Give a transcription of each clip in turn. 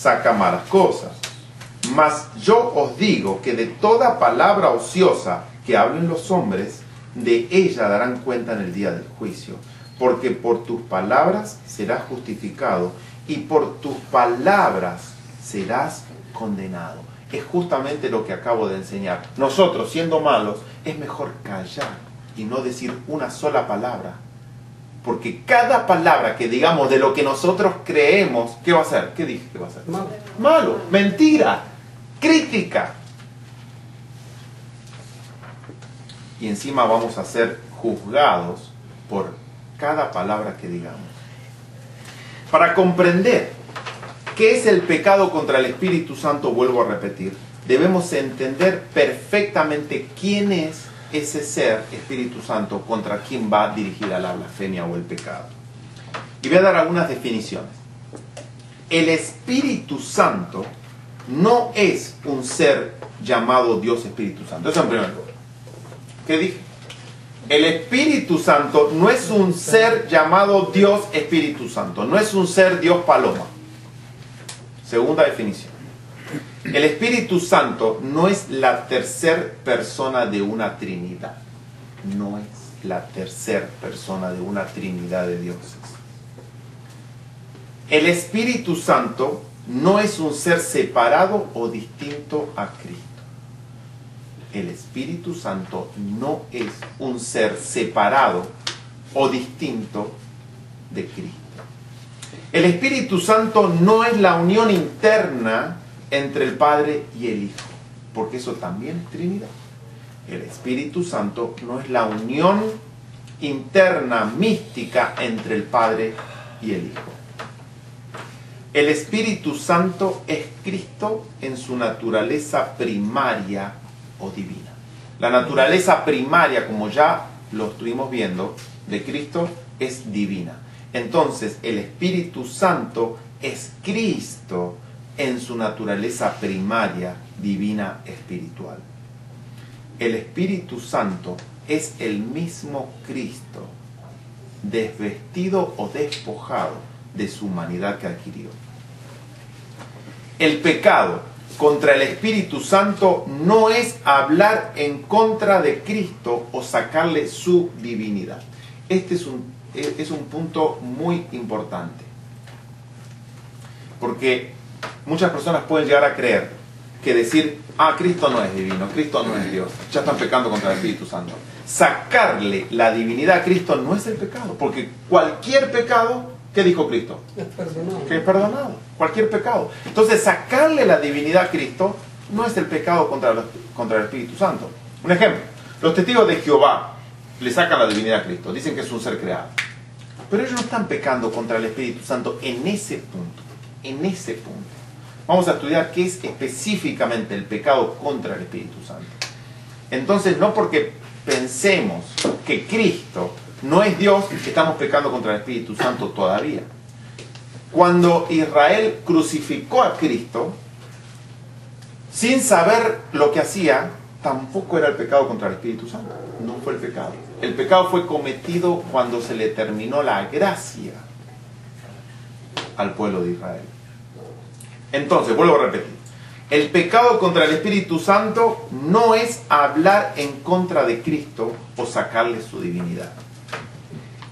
saca malas cosas. Mas yo os digo que de toda palabra ociosa que hablen los hombres, de ella darán cuenta en el día del juicio. Porque por tus palabras serás justificado y por tus palabras serás condenado. Es justamente lo que acabo de enseñar. Nosotros, siendo malos, es mejor callar y no decir una sola palabra. Porque cada palabra que digamos de lo que nosotros creemos, ¿qué va a ser? ¿Qué dije que va a ser? Malo. Malo, mentira, crítica. Y encima vamos a ser juzgados por cada palabra que digamos. Para comprender qué es el pecado contra el Espíritu Santo, vuelvo a repetir, debemos entender perfectamente quién es ese ser, Espíritu Santo, contra quien va dirigida la blasfemia o el pecado. Y voy a dar algunas definiciones. El Espíritu Santo no es un ser llamado Dios Espíritu Santo. Eso en primer lugar. ¿Qué dije? El Espíritu Santo no es un ser llamado Dios Espíritu Santo. No es un ser Dios Paloma. Segunda definición. El Espíritu Santo no es la tercer persona de una Trinidad. No es la tercer persona de una Trinidad de dioses. El Espíritu Santo no es un ser separado o distinto a Cristo. El Espíritu Santo no es un ser separado o distinto de Cristo. El Espíritu Santo no es la unión interna entre el Padre y el Hijo, porque eso también es Trinidad. El Espíritu Santo no es la unión interna mística entre el Padre y el Hijo. El Espíritu Santo es Cristo en su naturaleza primaria o divina. La naturaleza primaria, como ya lo estuvimos viendo, de Cristo es divina. Entonces, el Espíritu Santo es Cristo en su naturaleza primaria, divina, espiritual. El Espíritu Santo es el mismo Cristo, desvestido o despojado de su humanidad que adquirió. El pecado contra el Espíritu Santo no es hablar en contra de Cristo o sacarle su divinidad. Este es un punto muy importante. Porque muchas personas pueden llegar a creer que decir, Cristo no es divino, Cristo no es Dios, ya están pecando contra el Espíritu Santo. Sacarle la divinidad a Cristo no es el pecado, porque cualquier pecado, ¿qué dijo Cristo? Es perdonado. Que es perdonado, cualquier pecado. Entonces, sacarle la divinidad a Cristo no es el pecado contra el Espíritu Santo. Un ejemplo, los testigos de Jehová le sacan la divinidad a Cristo, dicen que es un ser creado. Pero ellos no están pecando contra el Espíritu Santo en ese punto. En ese punto. Vamos a estudiar qué es específicamente el pecado contra el Espíritu Santo. Entonces, no porque pensemos que Cristo no es Dios, estamos pecando contra el Espíritu Santo todavía. Cuando Israel crucificó a Cristo, sin saber lo que hacía, tampoco era el pecado contra el Espíritu Santo. No fue el pecado. El pecado fue cometido cuando se le terminó la gracia al pueblo de Israel. Entonces, vuelvo a repetir. El pecado contra el Espíritu Santo no es hablar en contra de Cristo o sacarle su divinidad.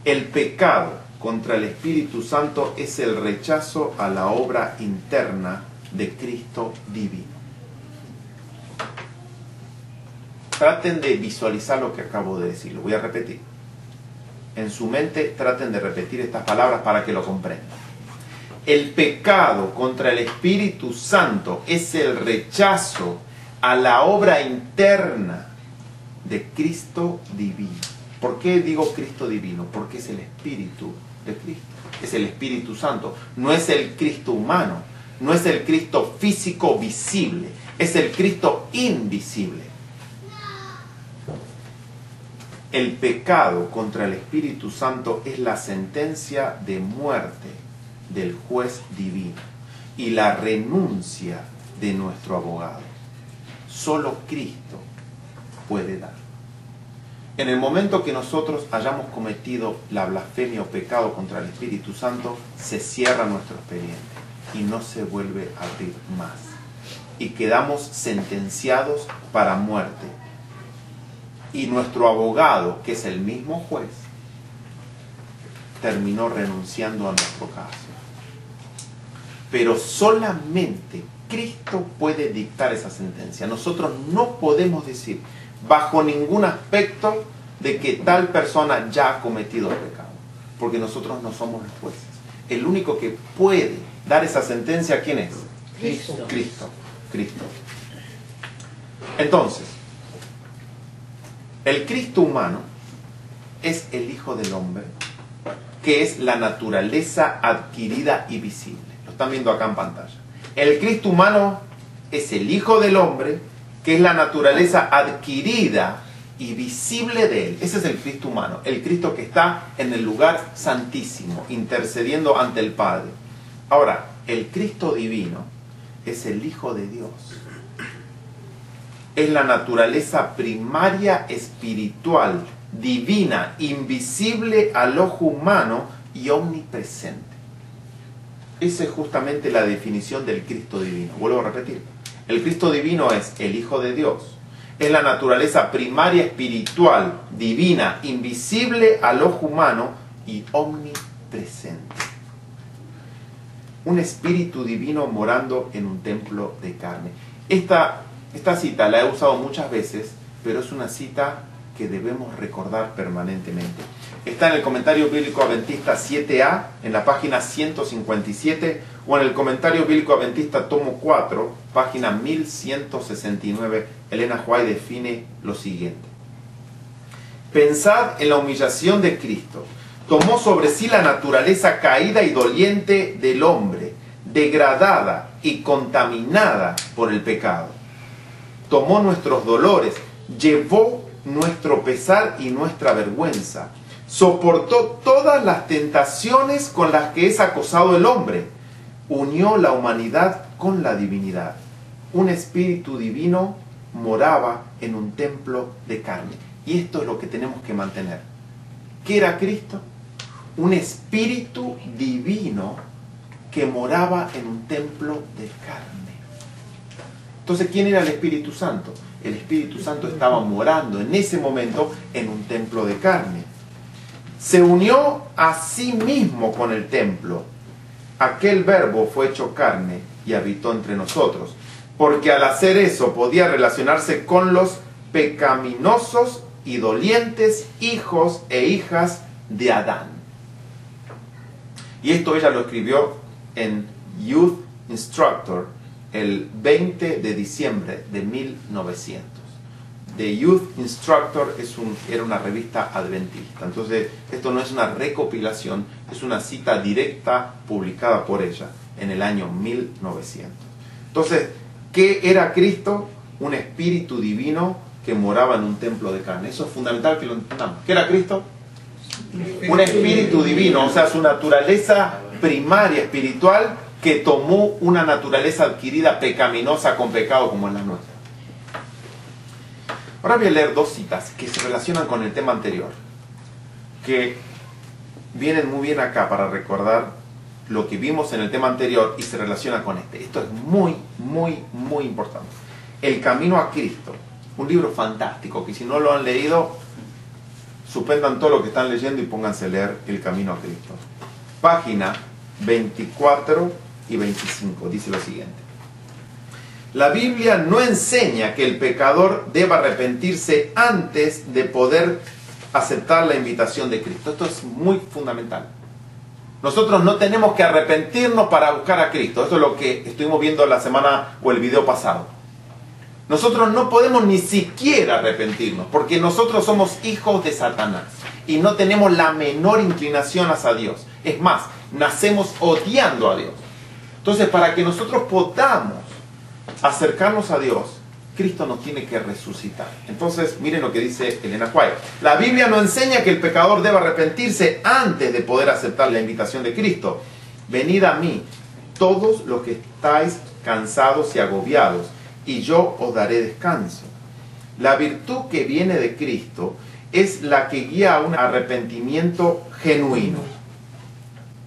El pecado contra el Espíritu Santo es el rechazo a la obra interna de Cristo divino. Traten de visualizar lo que acabo de decir. Lo voy a repetir. En su mente traten de repetir estas palabras para que lo comprendan. El pecado contra el Espíritu Santo es el rechazo a la obra interna de Cristo divino. ¿Por qué digo Cristo divino? Porque es el Espíritu de Cristo. Es el Espíritu Santo. No es el Cristo humano. No es el Cristo físico visible. Es el Cristo invisible. El pecado contra el Espíritu Santo es la sentencia de muerte del juez divino y la renuncia de nuestro abogado. Solo Cristo puede dar. En el momento que nosotros hayamos cometido la blasfemia o pecado contra el Espíritu Santo, se cierra nuestro expediente. y no se vuelve a abrir más. Y quedamos sentenciados para muerte. Y nuestro abogado, que es el mismo juez, terminó renunciando a nuestro caso. Pero solamente Cristo puede dictar esa sentencia. Nosotros no podemos decir bajo ningún aspecto de que tal persona ya ha cometido pecado, porque nosotros no somos los jueces. El único que puede dar esa sentencia, ¿quién es? Cristo. Cristo. Entonces, el Cristo humano es el Hijo del Hombre, que es la naturaleza adquirida y visible. Lo están viendo acá en pantalla. El Cristo humano es el Hijo del Hombre, que es la naturaleza adquirida y visible de Él. Ese es el Cristo humano, el Cristo que está en el lugar santísimo, intercediendo ante el Padre. Ahora, el Cristo divino es el Hijo de Dios. Es la naturaleza primaria espiritual, divina, invisible al ojo humano y omnipresente. Esa es justamente la definición del Cristo divino. Vuelvo a repetir. El Cristo divino es el Hijo de Dios. Es la naturaleza primaria espiritual, divina, invisible al ojo humano y omnipresente. Un espíritu divino morando en un templo de carne. Esta cita la he usado muchas veces, pero es una cita que debemos recordar permanentemente. Está en el Comentario Bíblico Adventista 7a, en la página 157, o en el Comentario Bíblico Adventista tomo 4, página 1169. Elena White define lo siguiente: pensad en la humillación de Cristo. Tomó sobre sí la naturaleza caída y doliente del hombre, degradada y contaminada por el pecado. Tomó nuestros dolores, llevó nuestro pesar y nuestra vergüenza. Soportó todas las tentaciones con las que es acosado el hombre. Unió la humanidad con la divinidad. Un espíritu divino moraba en un templo de carne. Y esto es lo que tenemos que mantener. ¿Qué era Cristo? Un espíritu divino que moraba en un templo de carne. Entonces, ¿quién era el Espíritu Santo? El Espíritu Santo estaba morando en ese momento en un templo de carne. Se unió a sí mismo con el templo. Aquel verbo fue hecho carne y habitó entre nosotros, porque al hacer eso podía relacionarse con los pecaminosos y dolientes hijos e hijas de Adán. Y esto ella lo escribió en Youth Instructor el 20 de diciembre de 1900. The Youth Instructor era una revista adventista. Entonces, esto no es una recopilación, es una cita directa publicada por ella en el año 1900. Entonces, ¿qué era Cristo? Un espíritu divino que moraba en un templo de carne. Eso es fundamental que lo entendamos. ¿Qué era Cristo? Un espíritu divino, o sea, su naturaleza primaria espiritual que tomó una naturaleza adquirida pecaminosa con pecado como es la nuestra. Ahora voy a leer dos citas que se relacionan con el tema anterior, que vienen muy bien acá para recordar lo que vimos en el tema anterior y se relaciona con este. Esto es muy, muy, muy importante. El Camino a Cristo, un libro fantástico que si no lo han leído, suspendan todo lo que están leyendo y pónganse a leer El Camino a Cristo. Página 24 y 25, dice lo siguiente: la Biblia no enseña que el pecador deba arrepentirse antes de poder aceptar la invitación de Cristo. Esto es muy fundamental. Nosotros no tenemos que arrepentirnos para buscar a Cristo. Esto es lo que estuvimos viendo la semana o el video pasado. Nosotros no podemos ni siquiera arrepentirnos, porque nosotros somos hijos de Satanás y no tenemos la menor inclinación hacia Dios. Es más, nacemos odiando a Dios. Entonces, para que nosotros podamos acercarnos a Dios, Cristo nos tiene que resucitar. Entonces, miren lo que dice Elena White. La Biblia no enseña que el pecador deba arrepentirse antes de poder aceptar la invitación de Cristo. Venid a mí, todos los que estáis cansados y agobiados, y yo os daré descanso. La virtud que viene de Cristo es la que guía a un arrepentimiento genuino.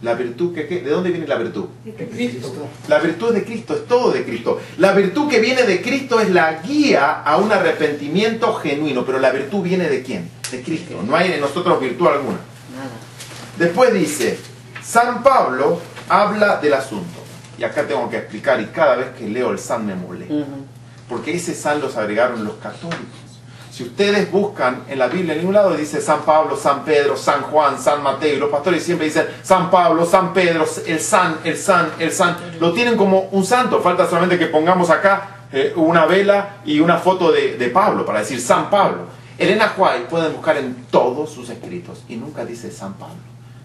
¿La virtud que qué? ¿De dónde viene la virtud? De Cristo. La virtud es de Cristo, es todo de Cristo. La virtud que viene de Cristo es la guía a un arrepentimiento genuino. Pero la virtud viene de ¿quién? De Cristo. No hay en nosotros virtud alguna. Nada. Después dice, San Pablo habla del asunto. Y acá tengo que explicar, y cada vez que leo el San me molesta. Porque ese San los agregaron los católicos. Si ustedes buscan en la Biblia, en ningún lado dice San Pablo, San Pedro, San Juan, San Mateo. Y los pastores siempre dicen San Pablo, San Pedro, el San, el San, el San. Lo tienen como un santo. Falta solamente que pongamos acá una vela y una foto de Pablo para decir San Pablo. Elena White pueden buscar en todos sus escritos y nunca dice San Pablo.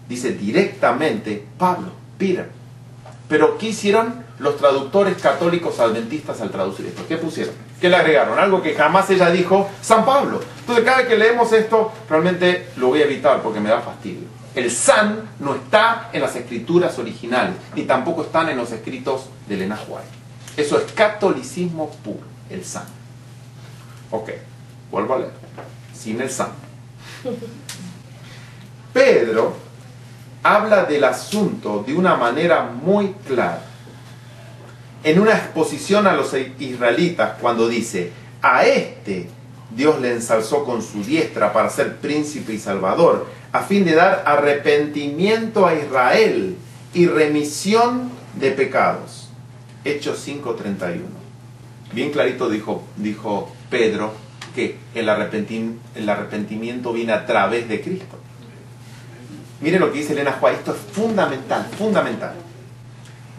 Dice directamente Pablo, Peter. Pero ¿qué hicieron los traductores católicos adventistas al traducir esto? ¿Qué pusieron? ¿Qué le agregaron? Algo que jamás ella dijo, San Pablo. Entonces cada vez que leemos esto, realmente lo voy a evitar porque me da fastidio. El San no está en las escrituras originales, ni tampoco están en los escritos de Elena White. Eso es catolicismo puro, el San. Ok, vuelvo a leer. Sin el San. Pedro habla del asunto de una manera muy clara. En una exposición a los israelitas, cuando dice, a este Dios le ensalzó con su diestra para ser príncipe y salvador, a fin de dar arrepentimiento a Israel y remisión de pecados. Hechos 5:31. Bien clarito dijo Pedro que el arrepentimiento viene a través de Cristo. Miren lo que dice Elena White, esto es fundamental, fundamental.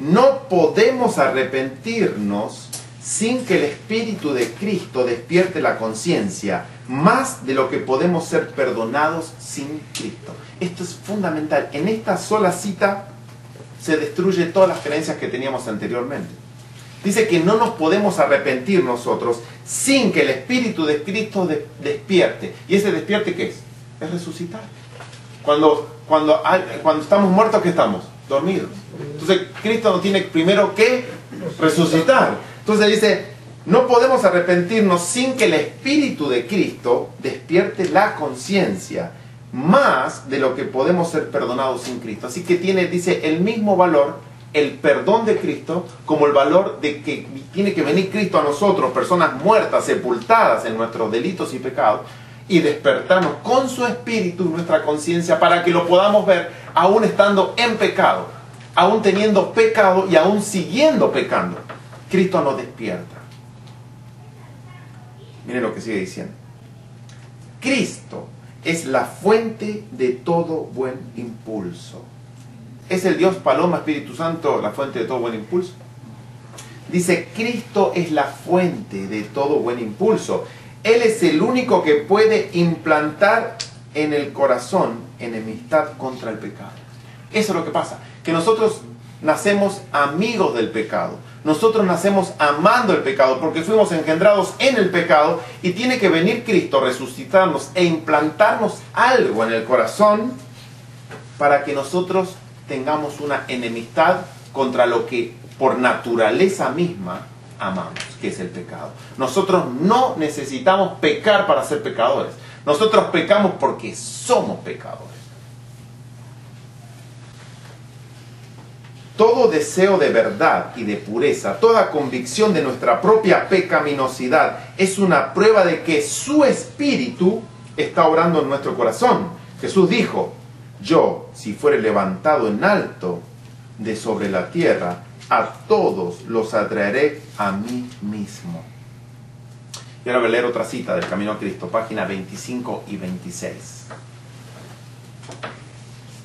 No podemos arrepentirnos sin que el Espíritu de Cristo despierte la conciencia, más de lo que podemos ser perdonados sin Cristo. Esto es fundamental. En esta sola cita se destruye todas las creencias que teníamos anteriormente. Dice que no nos podemos arrepentir nosotros sin que el Espíritu de Cristo despierte. ¿Y ese despierte qué es? Es resucitar. Cuando estamos muertos, ¿qué estamos? Dormidos. Entonces Cristo nos tiene primero que resucitar. Entonces dice, no podemos arrepentirnos sin que el Espíritu de Cristo despierte la conciencia, más de lo que podemos ser perdonados sin Cristo. Así que dice, el mismo valor, el perdón de Cristo, como el valor de que tiene que venir Cristo a nosotros, personas muertas, sepultadas en nuestros delitos y pecados, y despertarnos con su Espíritu y nuestra conciencia para que lo podamos ver aún estando en pecado, aún teniendo pecado y aún siguiendo pecando. Cristo nos despierta. Miren lo que sigue diciendo. Cristo es la fuente de todo buen impulso. ¿Es el Dios Paloma, Espíritu Santo, la fuente de todo buen impulso? Dice, Cristo es la fuente de todo buen impulso. Él es el único que puede implantar en el corazón enemistad contra el pecado. Eso es lo que pasa, que nosotros nacemos amigos del pecado. Nosotros nacemos amando el pecado porque fuimos engendrados en el pecado y tiene que venir Cristo, resucitarnos e implantarnos algo en el corazón para que nosotros tengamos una enemistad contra lo que por naturaleza misma amamos, que es el pecado. Nosotros no necesitamos pecar para ser pecadores. Nosotros pecamos porque somos pecadores. Todo deseo de verdad y de pureza, toda convicción de nuestra propia pecaminosidad es una prueba de que su Espíritu está obrando en nuestro corazón. Jesús dijo, yo, si fuere levantado en alto de sobre la tierra, a todos los atraeré a mí mismo. Y ahora voy a leer otra cita del Camino a Cristo, página 25 y 26.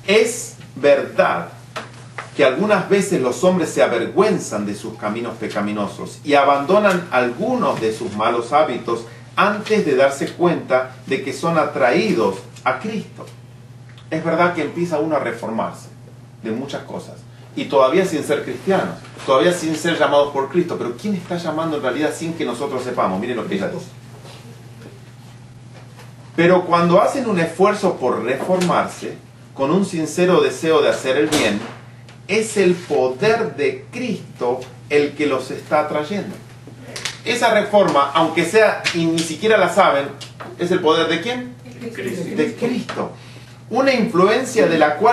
Es verdad que algunas veces los hombres se avergüenzan de sus caminos pecaminosos y abandonan algunos de sus malos hábitos antes de darse cuenta de que son atraídos a Cristo. Es verdad que empieza uno a reformarse de muchas cosas y todavía sin ser cristianos, todavía sin ser llamados por Cristo, pero ¿quién está llamando en realidad sin que nosotros sepamos? Miren lo que ella dice. Pero cuando hacen un esfuerzo por reformarse, con un sincero deseo de hacer el bien, es el poder de Cristo el que los está atrayendo. Esa reforma, aunque sea y ni siquiera la saben, ¿es el poder de quién? Cristo. De Cristo. Una influencia de la cual